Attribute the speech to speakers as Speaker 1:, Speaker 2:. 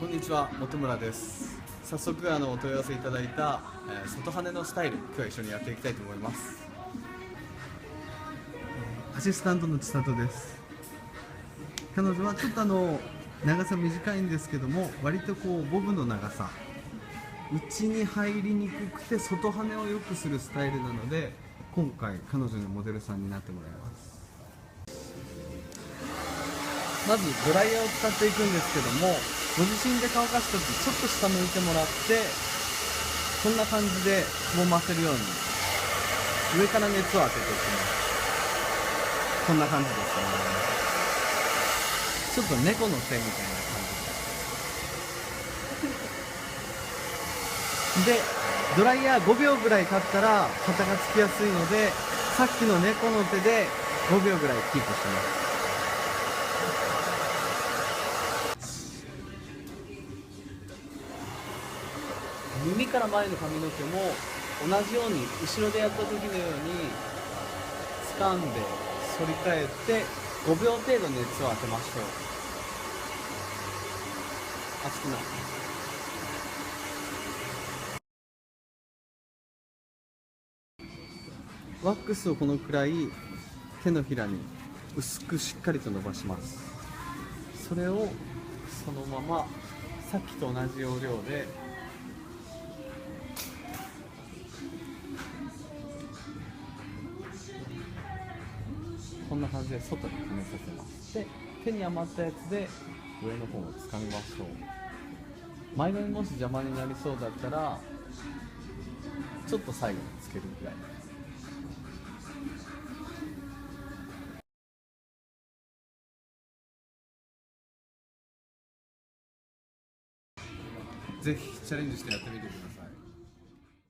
Speaker 1: こんにちは、本村です。早速お問い合わせいただいた、外羽のスタイル、今日は一緒にやっていきたいと思います。アシスタントの千里です。彼女はちょっと長さ短いんですけども、割とボブの長さ、内に入りにくくて外羽を良くするスタイルなので、今回彼女のモデルさんになってもらいます。まずドライヤーを使っていくんですけども、ご自身で乾かすときちょっと下向いてもらって、こんな感じでくぼませるように上から熱を当てていきます。こんな感じですね。ちょっと猫の手みたいな感じで、ドライヤー5秒ぐらい経ったら型がつきやすいので、さっきの猫の手で5秒ぐらいキープします。耳から前の髪の毛も同じように後ろでやった時のように掴んで反り返って5秒程度熱を当てましょう。熱くない？ワックスをこのくらい手のひらに薄くしっかりと伸ばします。それをそのままさっきと同じ要領でこんな感じで外に跳ねさせます。で、手に余ったやつで上の方を掴みましょう。前髪もし邪魔になりそうだったらちょっと最後につけるぐらい。ぜひチャレンジしてやってみてください。